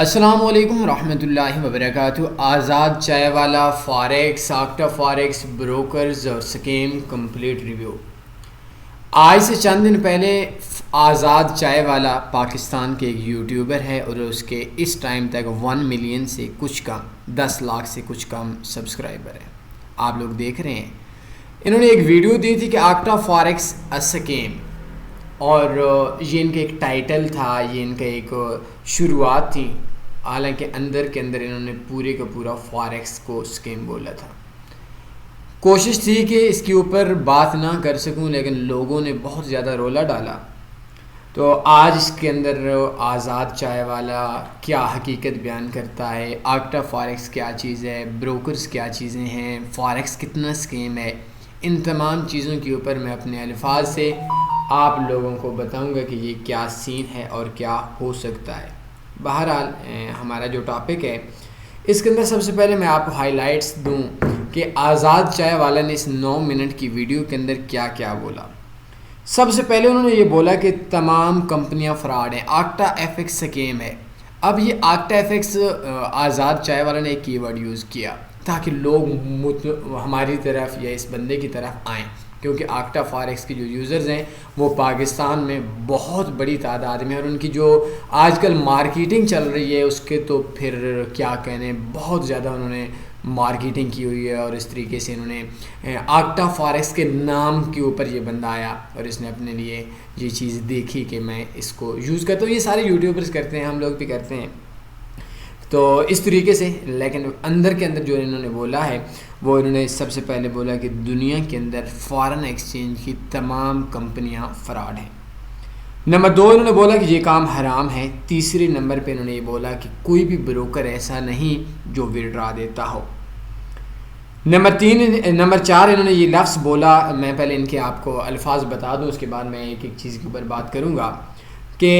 السلام علیکم ورحمۃ اللہ وبرکاتہ۔ آزاد چائے والا، فاریکس، آکٹا فاریکس، بروکرز اور سکیم کمپلیٹ ریویو۔ آج سے چند دن پہلے آزاد چائے والا پاکستان کے ایک یوٹیوبر ہے اور اس کے اس ٹائم تک 1 ملین سے کچھ کم، 10 لاکھ سے کچھ کم سبسکرائبر ہیں۔ آپ لوگ دیکھ رہے ہیں، انہوں نے ایک ویڈیو دی تھی کہ آکٹا فاریکس سکیم، اور یہ ان کا ایک ٹائٹل تھا، یہ ان کا ایک شروعات تھی، حالانکہ اندر کے اندر انہوں نے پورے کا پورا فاریکس کو اسکیم بولا تھا۔ کوشش تھی کہ اس کے اوپر بات نہ کر سکوں، لیکن لوگوں نے بہت زیادہ رولا ڈالا، تو آج اس کے اندر آزاد چائے والا کیا حقیقت بیان کرتا ہے، آکٹا فاریکس کیا چیز ہے، بروکرز کیا چیزیں ہیں، فاریکس کتنا اسکیم ہے، ان تمام چیزوں کے اوپر میں اپنے الفاظ سے آپ لوگوں کو بتاؤں گا کہ یہ کیا سین ہے اور کیا ہو سکتا ہے۔ بہرحال ہمارا جو ٹاپک ہے اس کے اندر سب سے پہلے میں آپ کو ہائی لائٹس دوں کہ آزاد چائے والا نے اس 9 منٹ کی ویڈیو کے اندر کیا کیا بولا۔ سب سے پہلے انہوں نے یہ بولا کہ تمام کمپنیاں فراڈ ہیں، آکٹا ایف ایکس سکیم ہے۔ اب یہ آکٹا ایف ایکس آزاد چائے والا نے ایک کی ورڈ یوز کیا تاکہ لوگ ہماری طرف یا اس بندے کی طرف آئیں، کیونکہ آکٹا فاریکس کے جو یوزرز ہیں وہ پاکستان میں بہت بڑی تعداد میں، اور ان کی جو آج کل مارکیٹنگ چل رہی ہے اس کے تو پھر کیا کہنے، بہت زیادہ انہوں نے مارکیٹنگ کی ہوئی ہے، اور اس طریقے سے انہوں نے آکٹا فاریکس کے نام کے اوپر یہ بندہ آیا اور اس نے اپنے لیے یہ چیز دیکھی کہ میں اس کو یوز کرتا ہوں۔ یہ سارے یوٹیوبرز کرتے ہیں، ہم لوگ بھی کرتے ہیں، تو اس طریقے سے۔ لیکن اندر کے اندر جو انہوں نے بولا ہے وہ انہوں نے سب سے پہلے بولا کہ دنیا کے اندر فارن ایکسچینج کی تمام کمپنیاں فراڈ ہیں۔ نمبر 2 انہوں نے بولا کہ یہ کام حرام ہے۔ تیسرے نمبر پہ انہوں نے یہ بولا کہ کوئی بھی بروکر ایسا نہیں جو وڈرا دیتا ہو۔ نمبر 4 انہوں نے یہ لفظ بولا، میں پہلے ان کے آپ کو الفاظ بتا دوں، اس کے بعد میں ایک ایک چیز کے اوپر بات کروں گا، کہ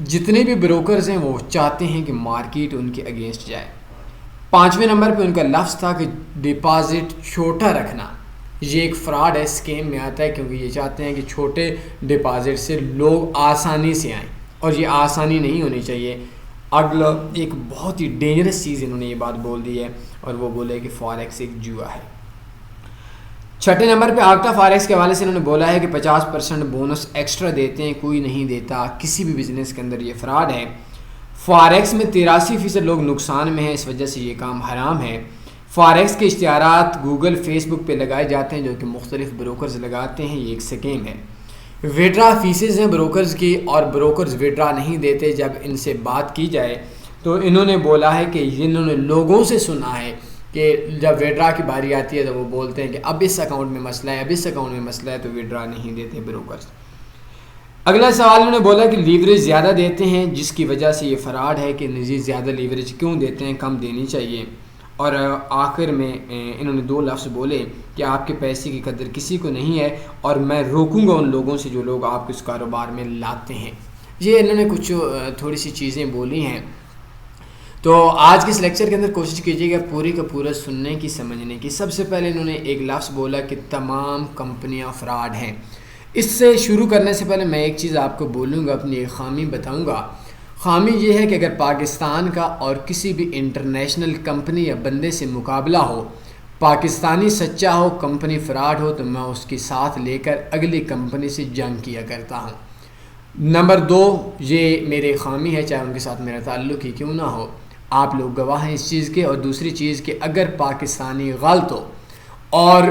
جتنے بھی بروکرز ہیں وہ چاہتے ہیں کہ مارکیٹ ان کے اگینسٹ جائے۔ 5ویں نمبر پہ ان کا لفظ تھا کہ ڈپازٹ چھوٹا رکھنا، یہ ایک فراڈ ہے، اسکیم میں آتا ہے، کیونکہ یہ چاہتے ہیں کہ چھوٹے ڈپازٹ سے لوگ آسانی سے آئیں، اور یہ آسانی نہیں ہونی چاہیے۔ اگلا ایک بہت ہی ڈینجرس چیز انہوں نے یہ بات بول دی ہے، اور وہ بولے کہ فاریکس ایک جوا ہے۔ 6 نمبر پہ آکٹا فاریکس کے حوالے سے انہوں نے بولا ہے کہ 50% بونس ایکسٹرا دیتے ہیں، کوئی نہیں دیتا، کسی بھی بزنس کے اندر یہ فراڈ ہے۔ فاریکس میں 83% لوگ نقصان میں ہیں، اس وجہ سے یہ کام حرام ہے۔ فاریکس کے اشتہارات گوگل، فیس بک پہ لگائے جاتے ہیں، جو کہ مختلف بروکرز لگاتے ہیں، یہ ایک سکیم ہے۔ وڈرا فیسز ہیں بروکرز کی، اور بروکرز وڈرا نہیں دیتے۔ جب ان سے بات کی جائے تو انہوں نے بولا ہے کہ انہوں نے لوگوں سے سنا ہے کہ جب وڈرا کی باری آتی ہے تو وہ بولتے ہیں کہ اب اس اکاؤنٹ میں مسئلہ ہے، اب اس اکاؤنٹ میں مسئلہ ہے، تو وڈرا نہیں دیتے بروکرز۔ اگلا سوال انہوں نے بولا کہ لیوریج زیادہ دیتے ہیں، جس کی وجہ سے یہ فراڈ ہے کہ زیادہ لیوریج کیوں دیتے ہیں، کم دینی چاہیے۔ اور آخر میں انہوں نے 2 لفظ بولے کہ آپ کے پیسے کی قدر کسی کو نہیں ہے، اور میں روکوں گا ان لوگوں سے جو لوگ آپ کو اس کاروبار میں لاتے ہیں۔ یہ انہوں نے کچھ تھوڑی سی چیزیں بولی ہیں، تو آج کے اس لیکچر کے اندر کوشش کیجیے گا پوری کا پورا سننے کی، سمجھنے کی۔ سب سے پہلے انہوں نے ایک لفظ بولا کہ تمام کمپنیاں فراڈ ہیں۔ اس سے شروع کرنے سے پہلے میں ایک چیز آپ کو بولوں گا، اپنی ایک خامی بتاؤں گا۔ خامی یہ ہے کہ اگر پاکستان کا اور کسی بھی انٹرنیشنل کمپنی یا بندے سے مقابلہ ہو، پاکستانی سچا ہو، کمپنی فراڈ ہو، تو میں اس کے ساتھ لے کر اگلی کمپنی سے جنگ کیا کرتا ہوں۔ نمبر 2 یہ میرے خامی ہے، چاہے ان کے ساتھ میرا تعلق ہی کیوں نہ ہو، آپ لوگ گواہ ہیں اس چیز کے۔ اور دوسری چیز کہ اگر پاکستانی غلط ہو اور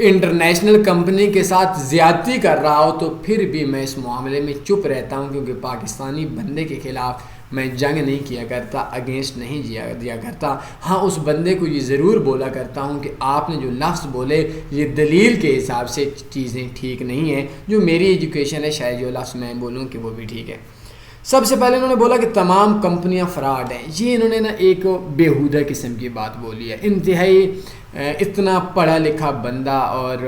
انٹرنیشنل کمپنی کے ساتھ زیادتی کر رہا ہو، تو پھر بھی میں اس معاملے میں چپ رہتا ہوں، کیونکہ پاکستانی بندے کے خلاف میں جنگ نہیں کیا کرتا، اگینسٹ نہیں دیا کرتا۔ ہاں، اس بندے کو یہ ضرور بولا کرتا ہوں کہ آپ نے جو لفظ بولے یہ دلیل کے حساب سے چیزیں ٹھیک نہیں ہیں، جو میری ایجوکیشن ہے شاید جو لفظ میں بولوں کہ وہ بھی ٹھیک ہے۔ سب سے پہلے انہوں نے بولا کہ تمام کمپنیاں فراڈ ہیں۔ یہ انہوں نے ایک بیہودہ قسم کی بات بولی ہے۔ انتہائی اتنا پڑھا لکھا بندہ اور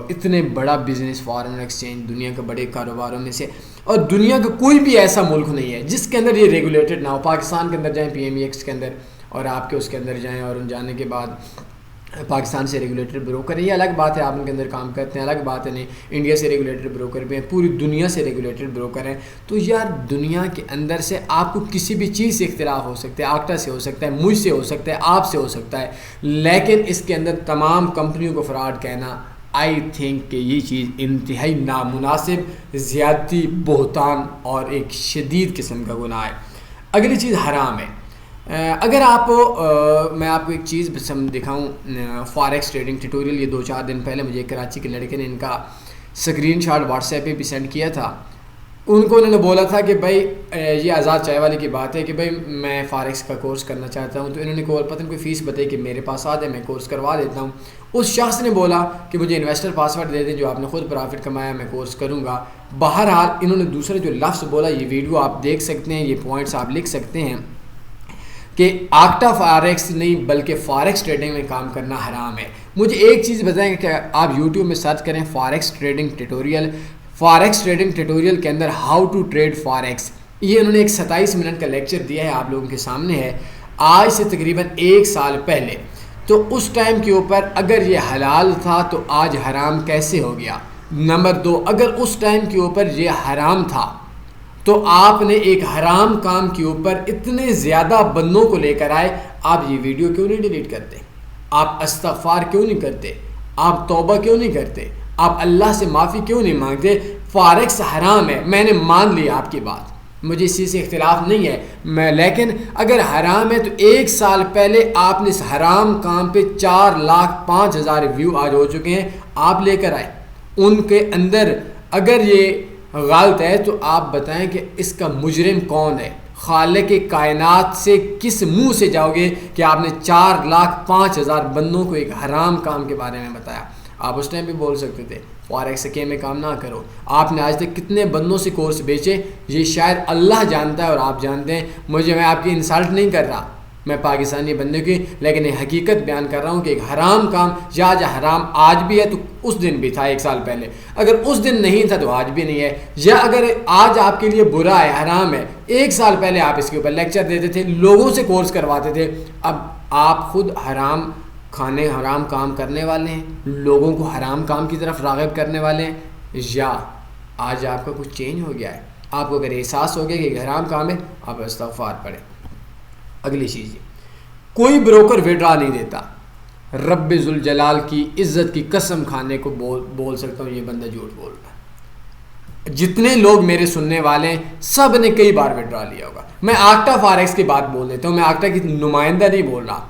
اتنے بڑا بزنس، فارن ایکسچینج دنیا کے بڑے کاروباروں میں سے، اور دنیا کا کوئی بھی ایسا ملک نہیں ہے جس کے اندر یہ ریگولیٹڈ نہ ہو۔ پاکستان کے اندر جائیں، PMEX کے اندر، اور آپ کے اس کے اندر جائیں، اور ان جانے کے بعد پاکستان سے ریگولیٹر بروکر ہے، یہ الگ بات ہے، آپ ان کے اندر کام کرتے ہیں، الگ بات ہے، نہیں انڈیا سے ریگولیٹر بروکر بھی ہیں، پوری دنیا سے ریگولیٹر بروکر ہیں. تو یار دنیا کے اندر سے آپ کو کسی بھی چیز سے اختلاف ہو سکتا ہے، آکٹا سے ہو سکتا ہے، مجھ سے ہو سکتا ہے، آپ سے ہو سکتا ہے، لیکن اس کے اندر تمام کمپنیوں کو فراڈ کہنا آئی تھنک کہ یہ چیز انتہائی نامناسب، زیادتی، بہتان اور ایک شدید قسم کا گناہ ہے. اگلی چیز حرام ہے. اگر آپ میں آپ کو ایک چیز دکھاؤں، فاریکس ٹریڈنگ ٹیٹوریل، یہ 2-4 دن پہلے مجھے کراچی کے لڑکے نے ان کا اسکرین شاٹ واٹس ایپ پہ بھی سینڈ کیا تھا. انہوں نے بولا تھا کہ بھائی یہ آزاد چائے والے کی بات ہے کہ بھائی میں فاریکس کا کورس کرنا چاہتا ہوں. تو انہوں نے پتہ نہیں کوئی فیس بتائی کہ میرے پاس آ جائے میں کورس کروا دیتا ہوں. اس شخص نے بولا کہ مجھے انویسٹر پاسورڈ دے دیں جو آپ نے خود پرافٹ کمایا، میں کورس کروں گا. بہرحال انہوں نے دوسرے جو لفظ بولا، یہ ویڈیو آپ دیکھ سکتے ہیں، یہ پوائنٹس آپ لکھ سکتے ہیں کہ آکٹا فاریکس نہیں بلکہ فاریکس ٹریڈنگ میں کام کرنا حرام ہے. مجھے ایک چیز بتائیں کہ آپ یوٹیوب میں سرچ کریں forex trading tutorial, forex trading tutorial کے اندر ہاؤ ٹو ٹریڈ فاریکس، یہ انہوں نے ایک 27 منٹ کا لیکچر دیا ہے، آپ لوگوں کے سامنے ہے، آج سے تقریباً 1 سال پہلے. تو اس ٹائم کے اوپر اگر یہ حلال تھا تو آج حرام کیسے ہو گیا؟ نمبر 2، اگر اس ٹائم کے اوپر یہ حرام تھا تو آپ نے ایک حرام کام کے اوپر اتنے زیادہ بندوں کو لے کر آئے، آپ یہ ویڈیو کیوں نہیں ڈیلیٹ کرتے؟ آپ استغفار کیوں نہیں کرتے؟ آپ توبہ کیوں نہیں کرتے؟ آپ اللہ سے معافی کیوں نہیں مانگتے؟ فاریکس حرام ہے، میں نے مان لی آپ کی بات، مجھے اسی سے اختلاف نہیں ہے، لیکن اگر حرام ہے تو 1 سال پہلے آپ نے اس حرام کام پہ 4,05,000 ویو آج ہو چکے ہیں، آپ لے کر آئے. ان کے اندر اگر یہ غلط ہے تو آپ بتائیں کہ اس کا مجرم کون ہے؟ خالق کائنات سے کس منہ سے جاؤ گے کہ آپ نے 4,05,000 بندوں کو ایک حرام کام کے بارے میں بتایا؟ آپ اس ٹائم بھی بول سکتے تھے فاریکس کے میں کام نہ کرو. آپ نے آج تک کتنے بندوں سے کورس بیچے یہ شاید اللہ جانتا ہے اور آپ جانتے ہیں. میں آپ کی انسلٹ نہیں کر رہا، میں پاکستانی بندے کی، لیکن یہ حقیقت بیان کر رہا ہوں کہ ایک حرام کام یا حرام آج بھی ہے تو اس دن بھی تھا 1 سال پہلے، اگر اس دن نہیں تھا تو آج بھی نہیں ہے. یا اگر آج آپ کے لیے برا ہے، حرام ہے، 1 سال پہلے آپ اس کے اوپر لیکچر دیتے تھے، لوگوں سے کورس کرواتے تھے، اب آپ خود حرام کھانے، حرام کام کرنے والے ہیں، لوگوں کو حرام کام کی طرف راغب کرنے والے ہیں، یا آج آپ کا کچھ چینج ہو گیا ہے؟ آپ کو اگر احساس ہو گیا کہ حرام کام ہے، آپ استغفار پڑھیں. اگلی چیز، کوئی بروکر وڈرا نہیں دیتا. رب ذوالجلال کی عزت کی قسم کھانے کو بول سکتا ہوں یہ بندہ جھوٹ بول رہا ہے. جتنے لوگ میرے سننے والے ہیں سب نے کئی بار وڈرا لیا ہوگا. میں آکٹا فاریکس کی بات بول دیتا ہوں، میں آکٹا کی نمائندہ نہیں بول رہا.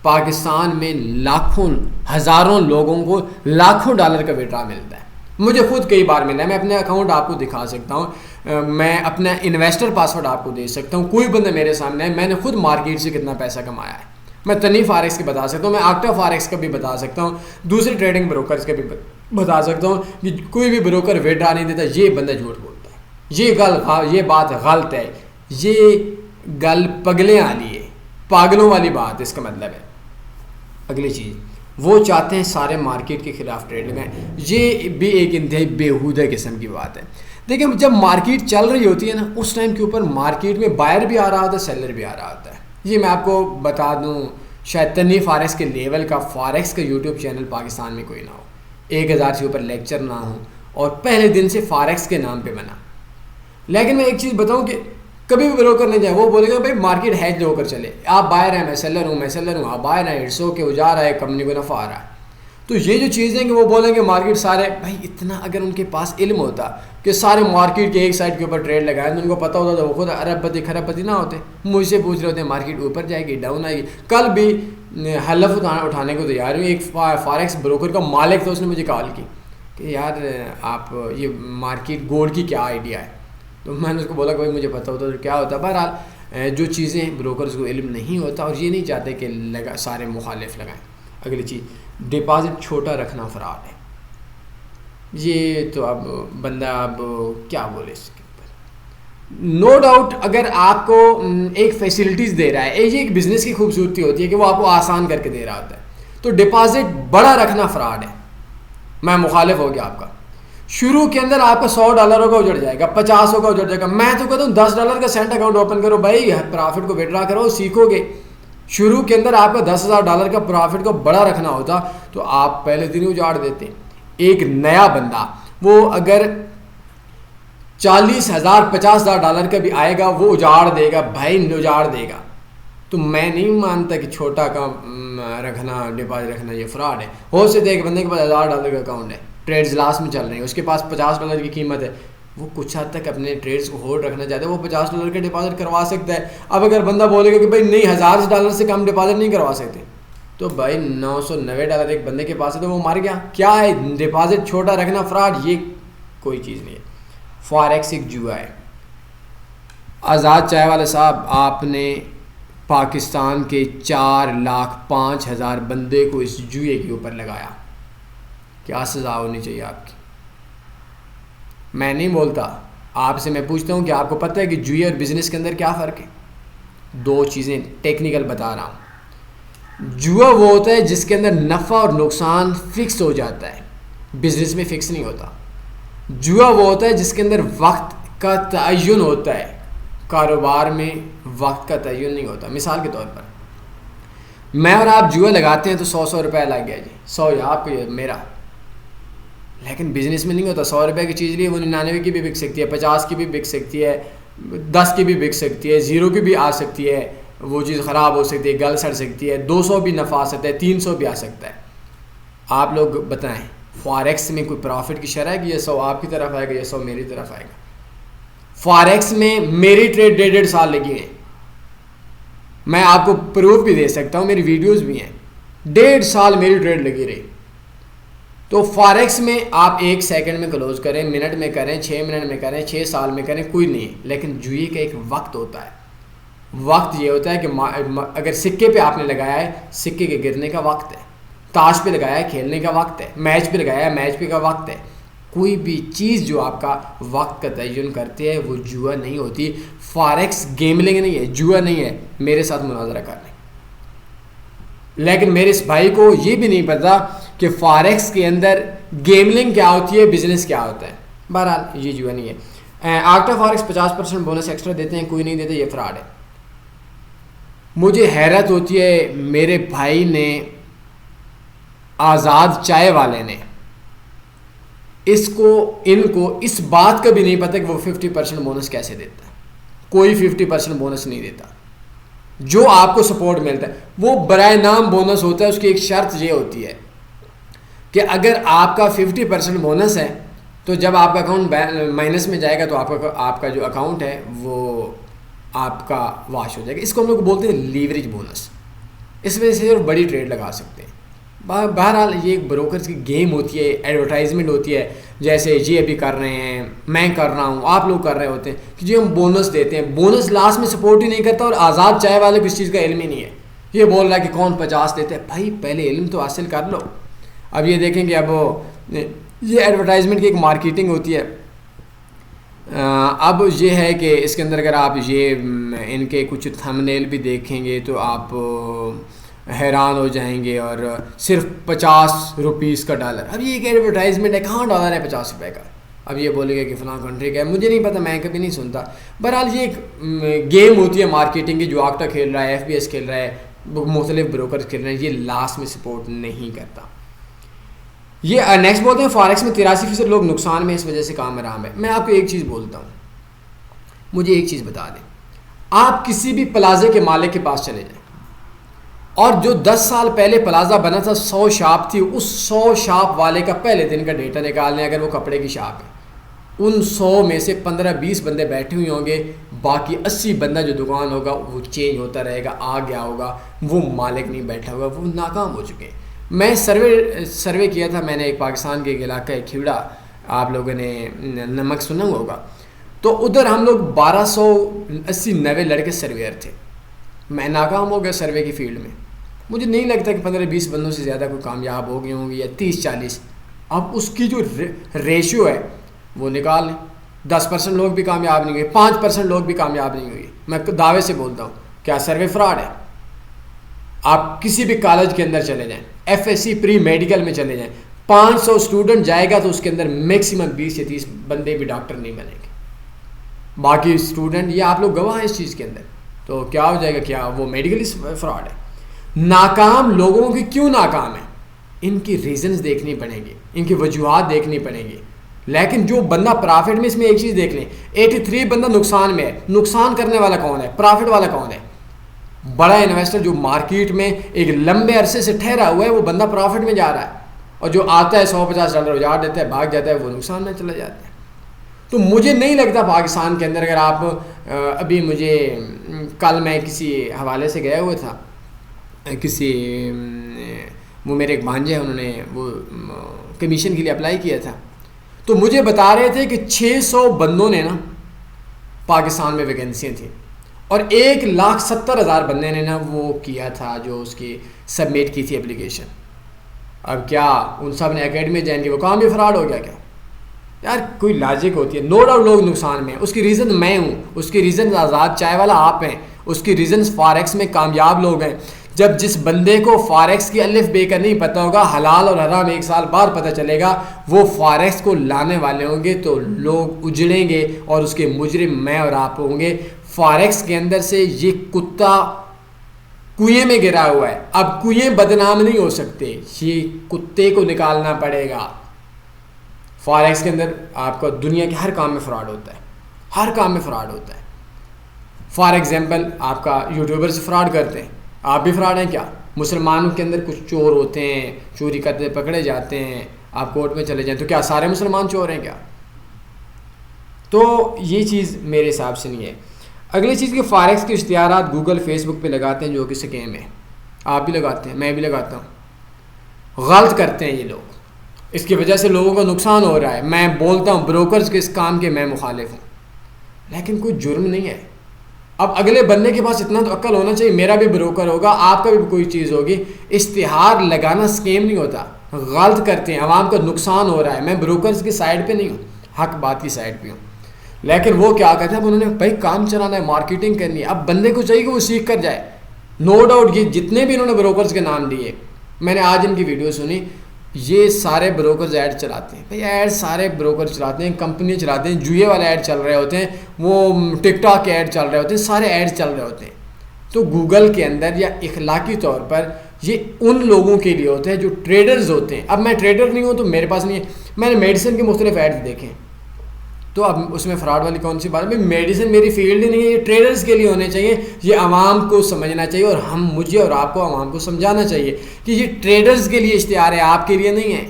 پاکستان میں لاکھوں، ہزاروں لوگوں کو لاکھوں ڈالر کا وڈرا ملتا ہے. مجھے خود کئی بار ملا ہے، میں اپنے اکاؤنٹ آپ کو دکھا سکتا ہوں، میں اپنا انویسٹر پاسورڈ آپ کو دے سکتا ہوں. کوئی بندہ میرے سامنے ہے، میں نے خود مارکیٹ سے کتنا پیسہ کمایا ہے. میں تنی فاریکس کے بتا سکتا ہوں، میں آکٹا فاریکس کا بھی بتا سکتا ہوں، دوسرے ٹریڈنگ بروکرز کا بھی بتا سکتا ہوں کہ کوئی بھی بروکر وڈرا نہیں دیتا. یہ بندہ جھوٹ بولتا ہے، یہ بات غلط ہے، یہ گل پگلیں والی ہے، پاگلوں والی بات اس کا مطلب ہے. اگلی چیز، وہ چاہتے ہیں سارے مارکیٹ کے خلاف ٹریڈ لگائیں. یہ بھی ایک انتہائی بیہودہ قسم کی بات ہے. دیکھیں جب مارکیٹ چل رہی ہوتی ہے نا، اس ٹائم کے اوپر مارکیٹ میں بائر بھی آ رہا ہوتا ہے، سیلر بھی آ رہا ہوتا ہے. یہ میں آپ کو بتا دوں، شاید تنی فاریکس کے لیول کا فاریکس کا یوٹیوب چینل پاکستان میں کوئی نہ ہو، 1000 سے اوپر لیکچر نہ ہو، اور پہلے دن سے فاریکس کے نام پہ بنا. لیکن میں ایک چیز بتاؤں کہ کبھی بھی بروکر نہیں جائے، وہ بولے گا بھائی مارکیٹ ہیج ہو کر چلے، آپ بائر ہیں، میں سیلر ہوں، آپ بائر ہیں، اٹس اوکے، وہ جا رہا ہے، کمپنی کو نفع آ رہا ہے. تو یہ جو چیزیں کہ وہ بولیں گے مارکیٹ سارے، بھائی اتنا اگر ان کے پاس علم ہوتا کہ سارے مارکیٹ کے ایک سائڈ کے اوپر ٹریڈ لگائیں تو ان کو پتہ ہوتا تو وہ خود ارب پتی خرب پتی نہ ہوتے. مجھ سے پوچھ رہے ہوتے ہیں مارکیٹ اوپر جائے گی ڈاؤن آئے گی. کل بھی حلف اٹھانے کو تیار ہوں، ایک فاریکس بروکر کا مالک تھا، اس نے مجھے کال کی کہ یار آپ یہ مارکیٹ گولڈ کی کیا آئیڈیا ہے. تو میں نے اس کو بولا کہ بھائی مجھے پتہ ہوتا تو کیا ہوتا. بہرحال جو چیزیں بروکرز کو علم نہیں ہوتا اور یہ نہیں چاہتے کہ سارے مخالف لگائیں. اگلی چیز، ڈپازٹ چھوٹا رکھنا فراڈ ہے. یہ تو اب بندہ اب کیا بولے اس کے اوپر. نو ڈاؤٹ اگر آپ کو ایک فیسلٹیز دے رہا ہے، یہ ایک بزنس کی خوبصورتی ہوتی ہے کہ وہ آپ کو آسان کر کے دے رہا ہوتا ہے، تو ڈپازٹ بڑا رکھنا فراڈ ہے. میں مخالف ہو گیا آپ کا. شروع کے اندر آپ کا $100 کا اجڑ جائے گا، 50 کا اجڑ جائے گا. میں تو کہتا ہوں $10 کا سینٹ اکاؤنٹ اوپن کرو بھائی، پرافٹ کو وڈرا کرو، سیکھو گے. شروع کے اندر آپ کا $10,000 کا پروفٹ کو بڑا رکھنا ہوتا تو آپ پہلے دن اجاڑ دیتے. ایک نیا بندہ وہ اگر $40,000 $50,000 کا بھی آئے گا وہ اجاڑ دے گا بھائی, اجاڑ دے گا. تو میں نہیں مانتا کہ چھوٹا کام رکھنا, ڈپازٹ رکھنا یہ فراڈ ہے. ہو سکتا ہے ایک بندے کے پاس $1,000 کا اکاؤنٹ ہے, ٹریڈز لاس میں چل رہے ہیں, اس کے پاس $50 کی قیمت ہے, وہ کچھ حد تک اپنے ٹریڈز کو ہولڈ رکھنا چاہتا ہے, وہ $50 کا ڈپازٹ کروا سکتا ہے. اب اگر بندہ بولے گا کہ بھائی نہیں $1,000 سے کم ڈپازٹ نہیں کروا سکتے, تو بھائی $990 ایک بندے کے پاس ہے تو وہ مر گیا. کیا ہے ڈپازٹ چھوٹا رکھنا فراڈ؟ یہ کوئی چیز نہیں ہے. فاریکس ایک جوا ہے. آزاد چائے والے صاحب, آپ نے پاکستان کے 4,05,000 بندے کو اس جوئے کے اوپر لگایا, کیا سزا ہونی چاہیے آپ کی؟ میں نہیں بولتا, آپ سے میں پوچھتا ہوں کہ آپ کو پتہ ہے کہ جوئے اور بزنس کے اندر کیا فرق ہے؟ دو چیزیں ٹیکنیکل بتا رہا ہوں. جوا وہ ہوتا ہے جس کے اندر نفع اور نقصان فکس ہو جاتا ہے, بزنس میں فکس نہیں ہوتا. جوا وہ ہوتا ہے جس کے اندر وقت کا تعین ہوتا ہے, کاروبار میں وقت کا تعین نہیں ہوتا. مثال کے طور پر میں اور آپ جوا لگاتے ہیں تو $100 روپیہ لگ گیا جی, 100 یا آپ کو یہ میرا. لیکن بزنس میں نہیں ہوتا. $100 کی چیز لیے وہ 99 کی بھی بک سکتی ہے, 50 کی بھی بک سکتی ہے, 10 کی بھی بک سکتی ہے, 0 کی بھی آ سکتی ہے, وہ چیز خراب ہو سکتی ہے, گل سڑ سکتی ہے, 200 بھی نفع آ سکتا ہے, 300 بھی آ سکتا ہے. آپ لوگ بتائیں فاریکس میں کوئی پروفٹ کی شرح ہے کہ یہ 100 آپ کی طرف آئے گا, یہ 100 میری طرف آئے گا؟ فاریکس میں میری ٹریڈ 1.5 سال لگی ہیں, میں آپ کو پروف بھی دے سکتا ہوں, میری ویڈیوز بھی ہیں. 1.5 سال میری ٹریڈ لگی رہی. تو فاریکس میں آپ 1 سیکنڈ میں کلوز کریں, منٹ میں کریں, 6 منٹ میں کریں, 6 سال میں کریں, کوئی نہیں ہے. لیکن جوئے کا ایک وقت ہوتا ہے. وقت یہ ہوتا ہے کہ اگر سکے پہ آپ نے لگایا ہے, سکے کے گرنے کا وقت ہے. تاش پہ لگایا ہے, کھیلنے کا وقت ہے. میچ پہ لگایا ہے, میچ پہ کا وقت ہے. کوئی بھی چیز جو آپ کا وقت کا تعین کرتے ہیں وہ جوا نہیں ہوتی. فاریکس گیملنگ نہیں ہے, جوا نہیں ہے. میرے ساتھ مناظرہ کر لیں. لیکن میرے اس بھائی کو یہ بھی نہیں پتا کہ فاریکس کے اندر گیملنگ کیا ہوتی ہے, بزنس کیا ہوتا ہے. بہرحال یہ جوا نہیں ہے. آکٹا فاریکس 50% بونس ایکسٹرا دیتے ہیں, کوئی نہیں دیتے, یہ فراڈ ہے. مجھے حیرت ہوتی ہے, میرے بھائی نے آزاد چائے والے نے ان کو اس بات کا بھی نہیں پتہ کہ وہ 50% بونس کیسے دیتا ہے. کوئی 50% بونس نہیں دیتا. جو آپ کو سپورٹ ملتا ہے وہ برائے نام بونس ہوتا ہے. اس کی ایک شرط یہ ہوتی ہے کہ اگر آپ کا 50% بونس ہے تو جب آپ کا اکاؤنٹ مائنس میں جائے گا تو آپ کا جو اکاؤنٹ ہے وہ آپ کا واش ہو جائے گا. اس کو ہم لوگ بولتے ہیں لیوریج بونس. اس وجہ سے بڑی ٹریڈ لگا سکتے ہیں. بہرحال یہ ایک بروکرز کی گیم ہوتی ہے, ایڈورٹائزمنٹ ہوتی ہے. جیسے یہ ابھی کر رہے ہیں, میں کر رہا ہوں, آپ لوگ کر رہے ہوتے ہیں کہ جی ہم بونس دیتے ہیں. بونس لاسٹ میں سپورٹ ہی نہیں کرتا. اور آزاد چائے والے کو اس چیز کا علم ہی نہیں ہے. یہ بول رہا ہے کہ کون 50 دیتے ہیں. بھائی پہلے علم تو حاصل کر لو. اب یہ دیکھیں کہ اب یہ ایڈورٹائزمنٹ کی ایک مارکیٹنگ ہوتی ہے. اب یہ ہے کہ اس کے اندر اگر آپ یہ ان کے کچھ تھمبنیل بھی دیکھیں گے تو آپ حیران ہو جائیں گے. اور صرف $50 کا ڈالر. اب یہ ایک ایڈورٹائزمنٹ ہے, کہاں ڈالر ہے $50 کا؟ اب یہ بولے گا کہ فلاں کنٹری کا ہے, مجھے نہیں پتہ, میں کبھی نہیں سنتا. بہرحال یہ ایک گیم ہوتی ہے مارکیٹنگ کی. جو آکٹا کھیل رہا ہے, FBS کھیل رہا ہے, مختلف بروکرز کھیل رہے ہیں, یہ لاسٹ میں سپورٹ نہیں کرتا. یہ نیکسٹ بولتے ہیں فاریکس میں 83% لوگ نقصان میں اس وجہ سے کامیاب ہے. میں آپ کو ایک چیز بولتا ہوں, مجھے ایک چیز بتا دیں. آپ کسی بھی پلازے کے مالک کے پاس چلے جائیں اور جو 10 سال پہلے پلازا بنا تھا, 100 شاپ تھی, اس 100 شاپ والے کا پہلے دن کا ڈیٹا نکال لیں. اگر وہ کپڑے کی شاپ ہے, ان 100 میں سے 15-20 بندے بیٹھے ہوئے ہوں گے, باقی 80 بندہ جو دکان ہوگا وہ چینج ہوتا رہے گا, آ گیا ہوگا, وہ مالک نہیں بیٹھا ہوگا, وہ ناکام ہو چکے ہیں. میں سروے کیا تھا میں نے, ایک پاکستان کے ایک علاقہ ہے کھیوڑا, آپ لوگوں نے نمک سنا ہوگا, تو ادھر ہم لوگ 1280-90 لڑکے سرویئر تھے. میں ناکام ہو گیا سروے کی فیلڈ میں. مجھے نہیں لگتا کہ 15-20 بندوں سے زیادہ کوئی کامیاب ہو گئے ہوں گے, یا 30-40. اب اس کی جو ریشیو ہے وہ نکال لیں. 10% لوگ بھی کامیاب نہیں ہوئے, 5% لوگ بھی کامیاب نہیں ہوئے. میں دعوے سے بولتا ہوں, کیا سروے فراڈ ہے؟ آپ کسی بھی کالج کے اندر چلے جائیں, FSC پری میڈیکل میں چلے جائیں, 500 اسٹوڈنٹ جائے گا تو اس کے اندر میکسیمم 20 یا 30 بندے بھی ڈاکٹر نہیں بنیں گے. باقی اسٹوڈنٹ, یہ آپ لوگ گواہ ہیں اس چیز کے اندر. تو کیا ہو جائے گا؟ کیا وہ میڈیکلی فراڈ ہے؟ ناکام لوگوں کی کیوں ناکام ہے؟ ان کی ریزنز دیکھنی پڑیں گی، ان کی وجوہات دیکھنی پڑیں گی. لیکن جو بندہ پرافٹ میں، اس میں ایک چیز دیکھ لیں، 83 بندہ نقصان میں ہے. نقصان کرنے والا کون ہے؟ پرافٹ والا کون ہے؟ بڑا انویسٹر جو مارکیٹ میں ایک لمبے عرصے سے ٹھہرا ہوا ہے، وہ بندہ پرافٹ میں جا رہا ہے، اور جو آتا ہے $150 اجاڑ دیتا ہے، بھاگ جاتا ہے، وہ نقصان میں چلا جاتا ہے. تو مجھے نہیں لگتا پاکستان کے اندر، اگر آپ ابھی مجھے کل میں کسی حوالے سے گیا ہوا تھا، کسی وہ میرے ایک بھانجے ہیں، انہوں نے وہ کمیشن کے لیے اپلائی کیا تھا، تو مجھے بتا رہے تھے کہ 600 بندوں نے نا پاکستان میں ویکینسیاں تھیں، اور 1,70,000 بندے نے نا وہ کیا تھا، جو اس کی سبمٹ کی تھی اپلیکیشن. اب کیا ان سب نے اکیڈمی جوائن کی؟ وہ کام بھی فراڈ ہو گیا کیا؟ یار کوئی لاجک ہوتی ہے. نو ڈاؤٹ لوگ نقصان میں ہیں، اس کی ریزن میں ہوں، اس کی ریزن آزاد چائے والا آپ ہیں، اس کی ریزنز فاریکس میں کامیاب لوگ ہیں. جب جس بندے کو فاریکس کی الف بے کا نہیں پتہ ہوگا، حلال اور حرام 1 سال بعد پتہ چلے گا، وہ فاریکس کو لانے والے ہوں گے تو لوگ اجڑیں گے، اور اس کے مجرم میں اور آپ ہوں گے. فاریکس کے اندر سے یہ کتا کنویں میں گرا ہوا ہے، اب کنویں بدنام نہیں ہو سکتے، یہ کتے کو نکالنا پڑے گا. فاریکس کے اندر آپ کا دنیا کے ہر کام میں فراڈ ہوتا ہے، ہر کام میں فراڈ ہوتا ہے. فار ایگزامپل آپ کا یوٹیوبرز فراڈ کرتے ہیں، آپ بھی فراڈ ہیں کیا؟ مسلمانوں کے اندر کچھ چور ہوتے ہیں، چوری کرتے پکڑے جاتے ہیں، آپ کورٹ میں چلے جائیں تو کیا سارے مسلمان چور ہیں کیا؟ تو یہ چیز میرے حساب سے نہیں ہے. اگلی چیز کہ فاریکس کے اشتہارات گوگل فیس بک پہ لگاتے ہیں، جو کہ سکیم ہے. آپ بھی لگاتے ہیں، میں بھی لگاتا ہوں. غلط کرتے ہیں یہ لوگ، اس کی وجہ سے لوگوں کا نقصان ہو رہا ہے. میں بولتا ہوں بروکرز کے اس کام کے میں مخالف ہوں، لیکن کوئی جرم نہیں ہے. اب اگلے بندے کے پاس اتنا تو عقل ہونا چاہیے، میرا بھی بروکر ہوگا، آپ کا بھی کوئی چیز ہوگی. اشتہار لگانا سکیم نہیں ہوتا. غلط کرتے ہیں، عوام کا نقصان ہو رہا ہے. میں بروکرز کی سائڈ پہ نہیں ہوں، حق بات کی سائڈ پہ ہوں. لیکن وہ کیا کہتے ہیں، اب انہوں نے بھائی کام چلانا ہے، مارکیٹنگ کرنی ہے. اب بندے کو چاہیے کہ وہ سیکھ کر جائے. نو ڈاؤٹ یہ جتنے بھی انہوں نے بروکرز کے نام لیے، میں نے آج ان کی ویڈیو سنی، یہ سارے بروکرز ایڈ چلاتے ہیں. بھائی ایڈ سارے بروکر چلاتے ہیں، کمپنی چلاتے ہیں، جوئے والے ایڈ چل رہے ہوتے ہیں، وہ ٹک ٹاک کے ایڈ چل رہے ہوتے ہیں، سارے ایڈ چل رہے ہوتے ہیں. تو گوگل کے اندر یا اخلاقی طور پر یہ ان لوگوں کے لیے ہوتے ہیں جو ٹریڈرز ہوتے ہیں. اب میں ٹریڈر نہیں ہوں تو میرے پاس نہیں ہے. میں نے میڈیسن کے مختلف ایڈز دیکھے، تو اب اس میں فراڈ والی کون سی بات ہے؟ میڈیسن میری فیلڈ ہی نہیں ہے، یہ ٹریڈرز کے لیے ہونے چاہیے. یہ عوام کو سمجھنا چاہیے، اور مجھے اور آپ کو عوام کو سمجھانا چاہیے کہ یہ ٹریڈرز کے لیے اشتہار ہے، آپ کے لیے نہیں ہے.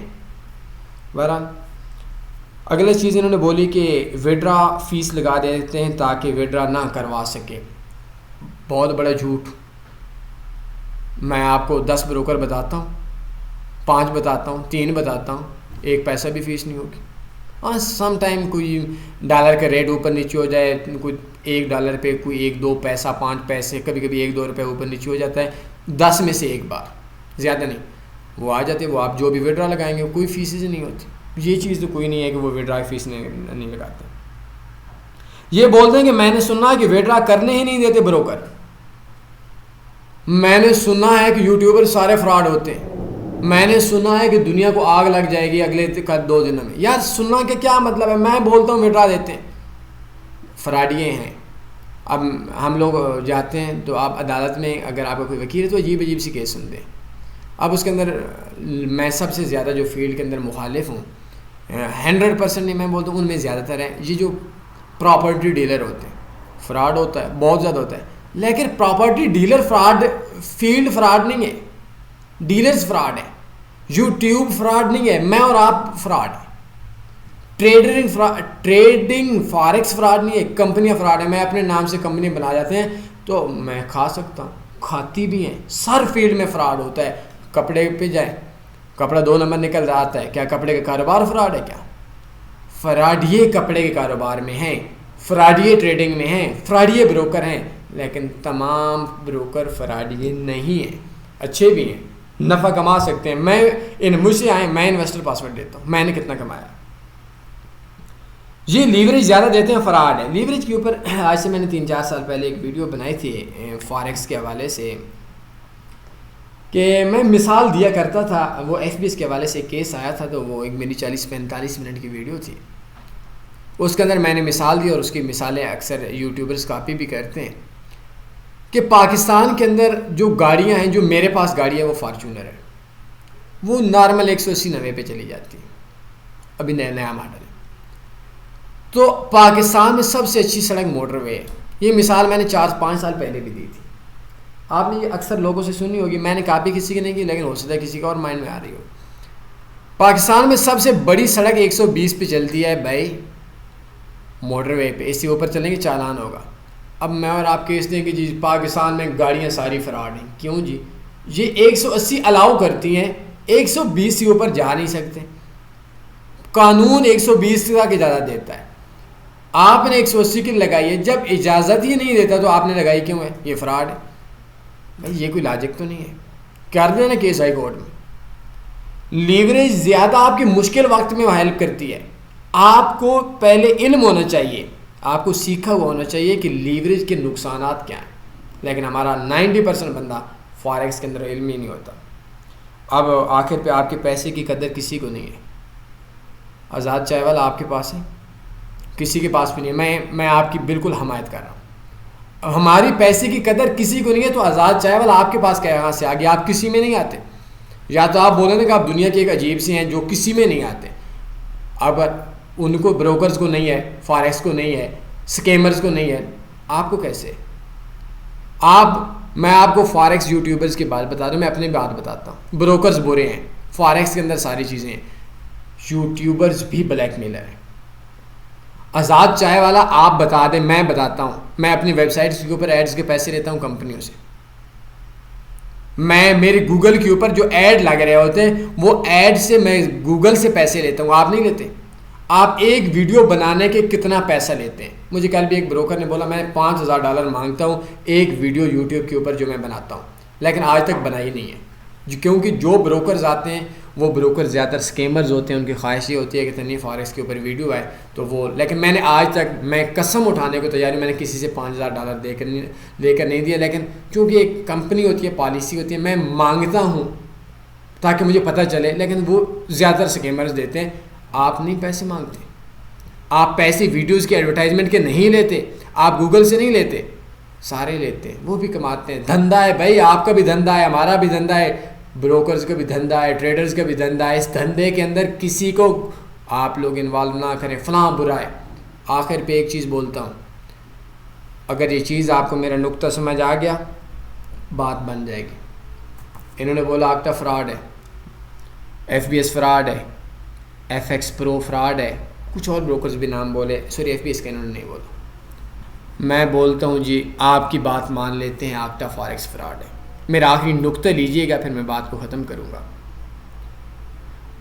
بہرحال اگلی چیز انہوں نے بولی کہ وڈرا فیس لگا دیتے ہیں تاکہ وڈرا نہ کروا سکے. بہت بڑا جھوٹ. میں آپ کو 10 بروکر بتاتا ہوں، 5 بتاتا ہوں، 3 بتاتا ہوں، 1 پیسہ بھی فیس نہیں ہوگی. ہاں سم ٹائم کوئی ڈالر کا ریٹ اوپر نیچے ہو جائے، کوئی $1 پہ کوئی 1-2 پیسہ 5 پیسے، کبھی کبھی 1-2 روپے اوپر نیچے ہو جاتا ہے، 10 میں سے 1 بار، زیادہ نہیں. وہ آ جاتے، وہ آپ جو بھی وڈرا لگائیں گے کوئی فیسز نہیں ہوتی. یہ چیز تو کوئی نہیں ہے کہ وہ وڈرا فیس نہیں لگاتے. یہ بولتے ہیں کہ میں نے سنا کہ وڈرا کرنے ہی نہیں دیتے بروکر. میں نے سنا ہے کہ یوٹیوبر سارے فراڈ ہوتے ہیں. میں نے سنا ہے کہ دنیا کو آگ لگ جائے گی اگلے 2 دنوں میں. یار سننا کہ کیا مطلب ہے؟ میں بولتا ہوں وڈرا دیتے ہیں، فراڈیے ہیں. اب ہم لوگ جاتے ہیں تو آپ عدالت میں، اگر آپ کا کوئی وکیل ہے تو عجیب عجیب سی کیس سنتے ہیں. اب اس کے اندر میں سب سے زیادہ جو فیلڈ کے اندر مخالف ہوں، 100% نہیں میں بولتا ہوں، ان میں زیادہ تر ہیں یہ جو پراپرٹی ڈیلر ہوتے ہیں. فراڈ ہوتا ہے، بہت زیادہ ہوتا ہے، لیکن property dealer fraud field fraud نہیں ہے، ڈیلرز فراڈ ہے. یوٹیوب فراڈ نہیں ہے، میں اور آپ فراڈ ہیں. ٹریڈنگ فاریکس فراڈ نہیں ہے، کمپنیاں فراڈ ہیں. میں اپنے نام سے کمپنی بنا جاتے ہیں تو میں کھا سکتا ہوں، کھاتی بھی ہیں. سر فیلڈ میں فراڈ ہوتا ہے. کپڑے پہ جائیں، کپڑا 2 نمبر نکل رہا آتا ہے، کیا کپڑے کا کاروبار فراڈ ہے کیا؟ فراڈیے کپڑے کے کاروبار میں ہیں، فراڈیے ٹریڈنگ میں ہیں، فراڈیے بروکر ہیں. لیکن تمام بروکر فراڈیے نہیں ہیں، اچھے بھی ہیں، نفع کما سکتے ہیں. میں مجھ سے آئیں، میں انویسٹر پاسورڈ دیتا ہوں، میں نے کتنا کمایا. یہ لیوریج زیادہ دیتے ہیں، فراڈ ہے. لیوریج کے اوپر آج سے میں نے 3-4 سال پہلے ایک ویڈیو بنائی تھی فاریکس کے حوالے سے، کہ میں مثال دیا کرتا تھا. وہ FBS کے حوالے سے کیس آیا تھا، تو وہ ایک میری 40-45 منٹ کی ویڈیو تھی. اس کے اندر میں نے مثال دی، اور اس کی مثالیں اکثر یوٹیوبرز کاپی بھی کرتے ہیں. کہ پاکستان کے اندر جو گاڑیاں ہیں، جو میرے پاس گاڑی ہے وہ فارچونر ہے، وہ نارمل 180-90 پہ چلی جاتی ہے، ابھی نیا ماڈل ہے. تو پاکستان میں سب سے اچھی سڑک موٹر وے ہے. یہ مثال میں نے 4-5 سال پہلے بھی دی تھی، آپ نے یہ اکثر لوگوں سے سنی ہوگی، میں نے کاپی کسی کی نہیں کی، لیکن ہو سکتا ہے کسی کا اور مائنڈ میں آ رہی ہو. پاکستان میں سب سے بڑی سڑک 120 پہ چلتی ہے بھائی، موٹر وے پہ. اس سے اوپر چلیں گے چالان ہوگا. اب میں اور آپ کہتے ہیں کہ جی پاکستان میں گاڑیاں ساری فراڈ ہیں. کیوں جی؟ یہ 180 الاؤ کرتی ہیں، 120 سے اوپر جا نہیں سکتے. قانون 120 تک اجازت دیتا ہے، آپ نے 180 کی لگائی ہے. جب اجازت ہی نہیں دیتا تو آپ نے لگائی کیوں ہے؟ یہ فراڈ ہے بھائی، یہ کوئی لاجک تو نہیں ہے. کر دینا کیس ہائی کورٹ میں. لیوریج زیادہ آپ کے مشکل وقت میں ہیلپ کرتی ہے. آپ کو پہلے علم ہونا چاہیے، آپ کو سیکھا ہوا ہونا چاہیے کہ لیوریج کے نقصانات کیا ہیں. لیکن ہمارا 90% بندہ فاریکس کے اندر علم ہی نہیں ہوتا. اب آخر پہ آپ کے پیسے کی قدر کسی کو نہیں ہے. آزاد چائے والا آپ کے پاس ہے، کسی کے پاس بھی نہیں ہے. میں آپ کی بالکل حمایت کر رہا ہوں. ہماری پیسے کی قدر کسی کو نہیں ہے، تو آزاد چائے والا آپ کے پاس کہاں سے آ گیا؟ آپ کسی میں نہیں آتے. یا تو آپ بولیں نا کہ آپ دنیا کے ایک عجیب سے ہیں جو کسی میں نہیں آتے. اگر ان کو بروکرز کو نہیں ہے، فاریکس کو نہیں ہے، سکیمرز کو نہیں ہے، آپ کو کیسے؟ میں آپ کو فاریکس یوٹیوبرز کی بات بتا دوں، میں اپنی بات بتاتا ہوں. بروکرز برے ہیں، فاریکس کے اندر ساری چیزیں ہیں. یوٹیوبرز بھی بلیک میلر ہیں. آزاد چائے والا آپ بتا دیں، میں بتاتا ہوں. میں اپنی ویب سائٹس کے اوپر ایڈز کے پیسے لیتا ہوں کمپنیوں سے. میں میرے گوگل کے اوپر جو ایڈ لگ رہے ہوتے ہیں وہ ایڈ سے میں گوگل سے پیسے لیتا ہوں. آپ نہیں لیتے. آپ ایک ویڈیو بنانے کے کتنا پیسہ لیتے ہیں؟ مجھے کل بھی ایک بروکر نے بولا میں $5000 مانگتا ہوں ایک ویڈیو یوٹیوب کے اوپر جو میں بناتا ہوں، لیکن آج تک بنائی نہیں ہے. کیونکہ جو بروکرز آتے ہیں وہ بروکر زیادہ تر سکیمرز ہوتے ہیں. ان کی خواہش یہ ہوتی ہے کہ تنی فاریکس کے اوپر ویڈیو آئے تو وہ، لیکن میں نے آج تک، میں قسم اٹھانے کو تیاری، میں نے کسی سے $5000 دے کر نہیں دیا. لیکن چونکہ ایک کمپنی ہوتی ہے، پالیسی ہوتی ہے، میں مانگتا ہوں تاکہ مجھے پتہ چلے. لیکن وہ زیادہ تر سکیمرز دیتے ہیں. آپ نہیں پیسے مانگتے، آپ پیسے ویڈیوز کے ایڈورٹائزمنٹ کے نہیں لیتے، آپ گوگل سے نہیں لیتے، سارے لیتے ہیں، وہ بھی کماتے ہیں. دھندا ہے بھائی، آپ کا بھی دھندا ہے، ہمارا بھی دھندا ہے، بروکرز کا بھی دھندا ہے، ٹریڈرز کا بھی دھندا ہے. اس دھندے کے اندر کسی کو آپ لوگ انوالو نہ کریں، فلاں برا ہے. آخر پہ ایک چیز بولتا ہوں، اگر یہ چیز آپ کو میرا نقطہ سمجھ آ گیا بات بن جائے گی. انہوں نے بولا آکٹا فراڈ ہے، FBS فراڈ ہے، FX Pro فراڈ ہے، کچھ اور بروکرز بھی نام بولے، سوری FBS کا انہوں نے نہیں بولا. میں بولتا ہوں جی آپ کی بات مان لیتے ہیں، آکٹا فاریکس فراڈ ہے. میرا آخری نقطہ لیجئے گا، پھر میں بات کو ختم کروں گا.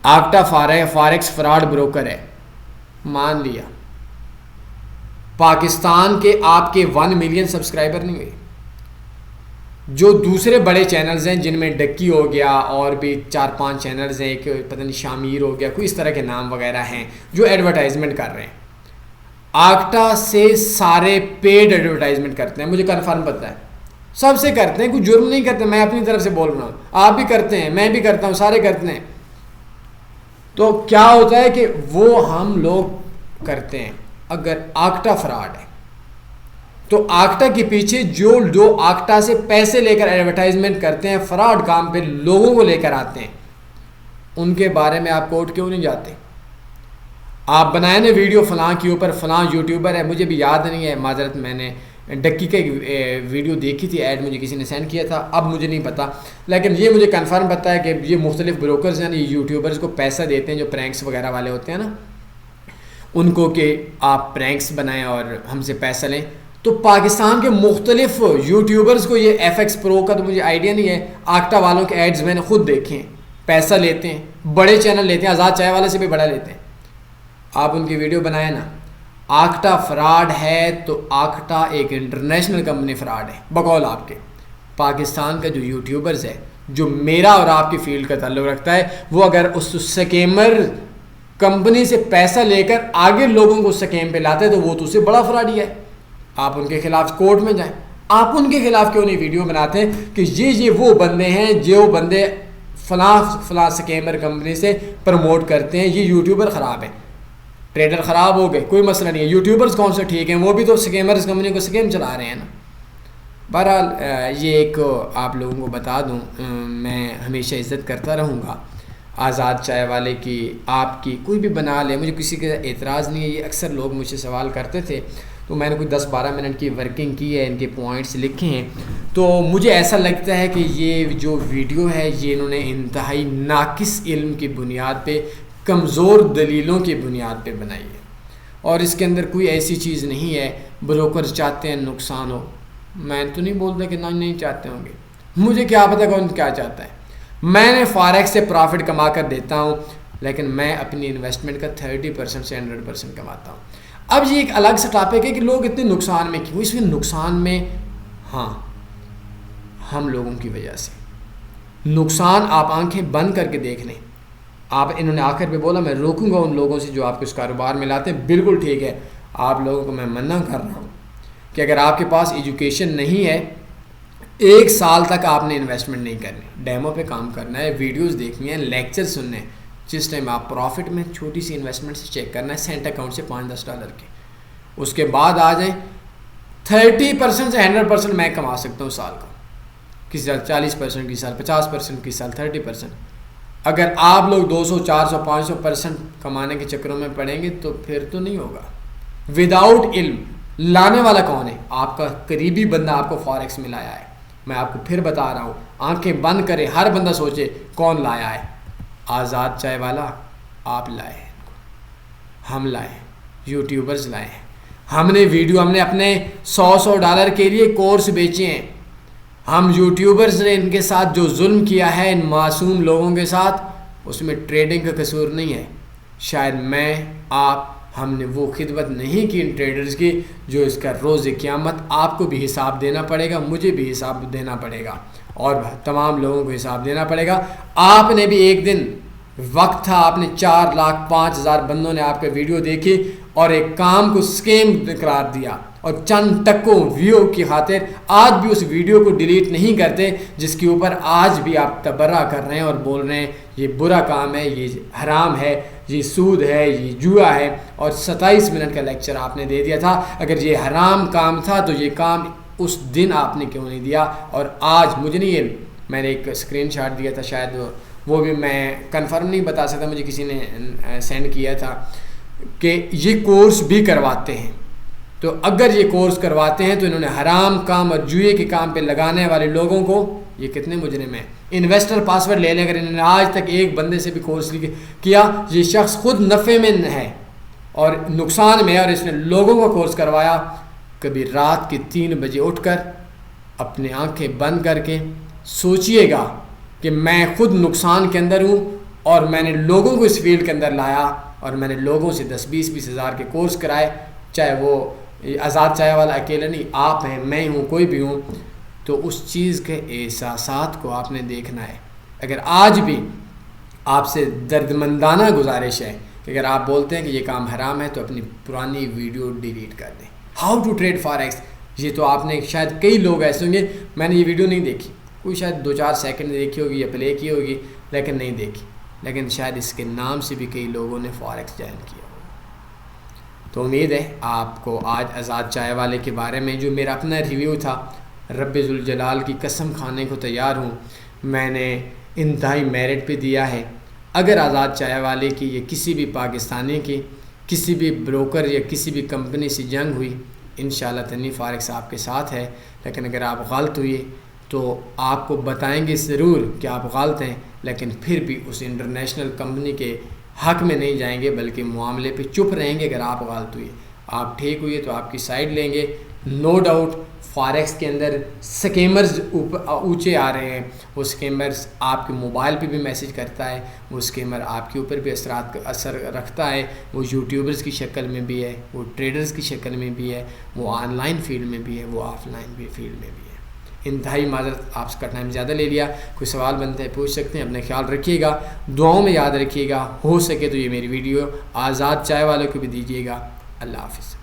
آکٹا فاریکس فراڈ بروکر ہے، مان لیا. پاکستان کے آپ کے 1 ملین سبسکرائبر نہیں ہوئے. جو دوسرے بڑے چینلز ہیں جن میں ڈکی ہو گیا اور بھی 4-5 چینلز ہیں، ایک پتہ نہیں شامیر ہو گیا، کوئی اس طرح کے نام وغیرہ ہیں جو ایڈورٹائزمنٹ کر رہے ہیں. آکٹا سے سارے پیڈ ایڈورٹائزمنٹ کرتے ہیں، مجھے کنفرم پتہ ہے، سب سے کرتے ہیں، کوئی جرم نہیں کرتے. میں اپنی طرف سے بول رہا ہوں، آپ بھی کرتے ہیں، میں بھی کرتا ہوں، سارے کرتے ہیں. تو کیا ہوتا ہے کہ وہ ہم لوگ کرتے ہیں. اگر آکٹا فراڈ ہے تو آکٹا کے پیچھے جو آکٹا سے پیسے لے کر ایڈورٹائزمنٹ کرتے ہیں، فراڈ کام پہ لوگوں کو لے کر آتے ہیں، ان کے بارے میں آپ کورٹ کیوں نہیں جاتے؟ آپ بنائے نا ویڈیو فلاں کے اوپر، فلاں یوٹیوبر ہے، مجھے بھی یاد نہیں ہے، معذرت، میں نے ڈکی کا ویڈیو دیکھی تھی، ایڈ مجھے کسی نے سینڈ کیا تھا، اب مجھے نہیں پتا. لیکن یہ مجھے کنفرم پتہ ہے کہ یہ مختلف بروکرز ہیں، یہ یوٹیوبرز کو پیسہ دیتے ہیں جو پرینکس وغیرہ والے ہوتے ہیں نا، ان کو کہ آپ پرینکس بنائیں اور ہم سے پیسہ لیں. تو پاکستان کے مختلف یوٹیوبرز کو یہ FX Pro کا تو مجھے آئیڈیا نہیں ہے، آکٹا والوں کے ایڈز میں نے خود دیکھے ہیں، پیسہ لیتے ہیں، بڑے چینل لیتے ہیں، آزاد چائے والے سے بھی بڑا لیتے ہیں. آپ ان کی ویڈیو بنائیں نا. آکٹا فراڈ ہے تو آکٹا ایک انٹرنیشنل کمپنی فراڈ ہے بقول آپ کے. پاکستان کا جو یوٹیوبرز ہے جو میرا اور آپ کی فیلڈ کا تعلق رکھتا ہے، وہ اگر اس سکیمر کمپنی سے پیسہ لے کر آگے لوگوں کو سکیم پہ لاتے تو وہ تو اس سے بڑا فراڈی ہے. آپ ان کے خلاف کورٹ میں جائیں. آپ ان کے خلاف کیوں نہیں ویڈیو بناتے ہیں کہ یہ وہ بندے ہیں جو بندے فلاں سکیمر کمپنی سے پروموٹ کرتے ہیں، یہ یوٹیوبر خراب ہیں، ٹریڈر خراب ہو گئے، کوئی مسئلہ نہیں ہے. یوٹیوبرز کون سے ٹھیک ہیں؟ وہ بھی تو سکیمرز کمپنی کو سکیم چلا رہے ہیں نا. بہرحال یہ ایک آپ لوگوں کو بتا دوں، میں ہمیشہ عزت کرتا رہوں گا آزاد چائے والے کی، آپ کی کوئی بھی بنا لے، مجھے کسی کا اعتراض نہیں ہے. یہ اکثر لوگ مجھ سے سوال کرتے تھے تو میں نے کوئی 10-12 منٹ کی ورکنگ کی ہے، ان کے پوائنٹس لکھے ہیں. تو مجھے ایسا لگتا ہے کہ یہ جو ویڈیو ہے یہ انہوں نے انتہائی ناقص علم کی بنیاد پہ، کمزور دلیلوں کی بنیاد پہ بنائی ہے، اور اس کے اندر کوئی ایسی چیز نہیں ہے بروکر چاہتے ہیں نقصان ہو. میں تو نہیں بولتا کہ نہیں چاہتے ہوں گے، مجھے کیا پتہ کون کیا چاہتا ہے. میں نے فاریکس سے پرافٹ کما کر دیتا ہوں، لیکن میں اپنی انویسٹمنٹ کا 30% سے 100% کماتا ہوں. اب یہ ایک الگ سا ٹاپک ہے کہ لوگ اتنے نقصان میں کیوں. اس میں نقصان میں ہاں ہم لوگوں کی وجہ سے نقصان. آپ آنکھیں بند کر کے دیکھ لیں. آپ انہوں نے آخر پہ بولا میں روکوں گا ان لوگوں سے جو آپ کو اس کاروبار میں لاتے ہیں. بالکل ٹھیک ہے، آپ لوگوں کو میں منع کر رہا ہوں کہ اگر آپ کے پاس ایجوکیشن نہیں ہے، 1 سال تک آپ نے انویسٹمنٹ نہیں کرنی، ڈیمو پہ کام کرنا ہے، ویڈیوز دیکھنی ہے، لیکچر سننے ہیں. جس ٹائم آپ پروفٹ میں چھوٹی سی انویسٹمنٹ سے چیک کرنا ہے، سینٹ اکاؤنٹ سے $5-10 کے، اس کے بعد آ جائیں. 30% سے 100% میں کما سکتا ہوں سال کا، کسی سال 40% کی سال 50% کی سال 30%. اگر آپ لوگ 200 400 500% کمانے کے چکروں میں پڑیں گے تو پھر تو نہیں ہوگا. وداؤٹ علم لانے والا کون ہے؟ آپ کا قریبی بندہ آپ کو فاریکس میں لایا ہے. میں آپ کو پھر بتا رہا ہوں، آنکھیں بند کرے، ہر بندہ سوچے کون لایا ہے. آزاد چائے والا آپ لائے ہیں، ہم لائے ہیں، یوٹیوبرز لائے ہیں. ہم نے اپنے $100 کے لیے کورس بیچے ہیں. ہم یوٹیوبرز نے ان کے ساتھ جو ظلم کیا ہے ان معصوم لوگوں کے ساتھ، اس میں ٹریڈنگ کا قصور نہیں ہے. شاید میں آپ ہم نے وہ خدمت نہیں کی ان ٹریڈرز کی جو اس کا روز قیامت آپ کو بھی حساب دینا پڑے گا، مجھے بھی حساب دینا پڑے گا، اور تمام لوگوں کو حساب دینا پڑے گا. آپ نے بھی ایک دن وقت تھا، آپ نے 4,05,000 بندوں نے آپ کا ویڈیو دیکھی اور ایک کام کو سکیم قرار دیا، اور چند ٹکوں ویو کی خاطر آج بھی اس ویڈیو کو ڈیلیٹ نہیں کرتے جس کے اوپر آج بھی آپ تبرہ کر رہے ہیں اور بول رہے ہیں یہ برا کام ہے، یہ حرام ہے، یہ سود ہے، یہ جوا ہے. اور 27 منٹ کا لیکچر آپ نے دے دیا تھا. اگر یہ حرام کام تھا تو یہ کام اس دن آپ نے کیوں نہیں دیا؟ اور آج مجھے نہیں علم، میں نے ایک اسکرین شاٹ دیا تھا، شاید وہ بھی میں کنفرم نہیں بتا سکتا، مجھے کسی نے سینڈ کیا تھا کہ یہ کورس بھی کرواتے ہیں. تو اگر یہ کورس کرواتے ہیں تو انہوں نے حرام کام اور جوئے کے کام پہ لگانے والے لوگوں کو، یہ کتنے مجرم ہیں. انویسٹر پاسورڈ لے لیں، اگر انہوں نے آج تک ایک بندے سے بھی کورس کیا، یہ شخص خود نفع میں ہے اور نقصان میں ہے، اور اس نے لوگوں کو کورس کروایا. کبھی رات کے 3 بجے اٹھ کر اپنے آنکھیں بند کر کے سوچئے گا کہ میں خود نقصان کے اندر ہوں اور میں نے لوگوں کو اس فیلڈ کے اندر لایا اور میں نے لوگوں سے 10-20 ہزار کے کورس کرائے، چاہے وہ آزاد چائے والا اکیلا نہیں، آپ ہیں، میں ہوں، کوئی بھی ہوں. تو اس چیز کے احساسات کو آپ نے دیکھنا ہے. اگر آج بھی آپ سے دردمندانہ گزارش ہے کہ اگر آپ بولتے ہیں کہ یہ کام حرام ہے تو اپنی پرانی ویڈیو ڈیلیٹ کر دیں. ہاؤ ٹو ٹریڈ فاریکس، یہ تو آپ نے شاید کئی لوگ ایسے ہوں گے، میں نے یہ ویڈیو نہیں دیکھی، کوئی شاید 2-4 سیکنڈ دیکھی ہوگی یا پلے کی ہوگی لیکن نہیں دیکھی، لیکن شاید اس کے نام سے بھی کئی لوگوں نے فاریکس جوائن کیا. تو امید ہے آپ کو آج آزاد چائے والے کے بارے میں جو میرا اپنا ریویو تھا، رب ذوالجلال کی قسم کھانے کو تیار ہوں، میں نے انتہائی میرٹ پہ دیا ہے. اگر آزاد چائے والے کی یا کسی بھی پاکستانی کی کسی بھی بروکر یا کسی بھی کمپنی سے جنگ ہوئی، انشاءاللہ تنی فاریکس آپ کے ساتھ ہے. لیکن اگر آپ غلط ہوئے تو آپ کو بتائیں گے ضرور کہ آپ غلط ہیں، لیکن پھر بھی اس انٹرنیشنل کمپنی کے حق میں نہیں جائیں گے بلکہ معاملے پہ چپ رہیں گے. اگر آپ غلط ہوئے، آپ ٹھیک ہوئے تو آپ کی سائڈ لیں گے. نو ڈاؤٹ فاریکس کے اندر سکیمرز اونچے آ رہے ہیں. وہ سکیمرز آپ کے موبائل پہ بھی میسیج کرتا ہے، وہ سکیمر آپ کے اوپر بھی اثر رکھتا ہے. وہ یوٹیوبرز کی شکل میں بھی ہے، وہ ٹریڈرز کی شکل میں بھی ہے، وہ آن لائن فیلڈ میں بھی ہے، وہ آف لائن بھی فیلڈ میں بھی ہے. انتہائی معذرت، آپ کا ٹائم زیادہ لے لیا. کوئی سوال بنتے ہیں پوچھ سکتے ہیں. اپنے خیال رکھیے گا، دعاؤں میں یاد رکھیے گا. ہو سکے تو یہ میری ویڈیو آزاد چائے والوں کو بھی دیجیے گا. اللہ حافظ.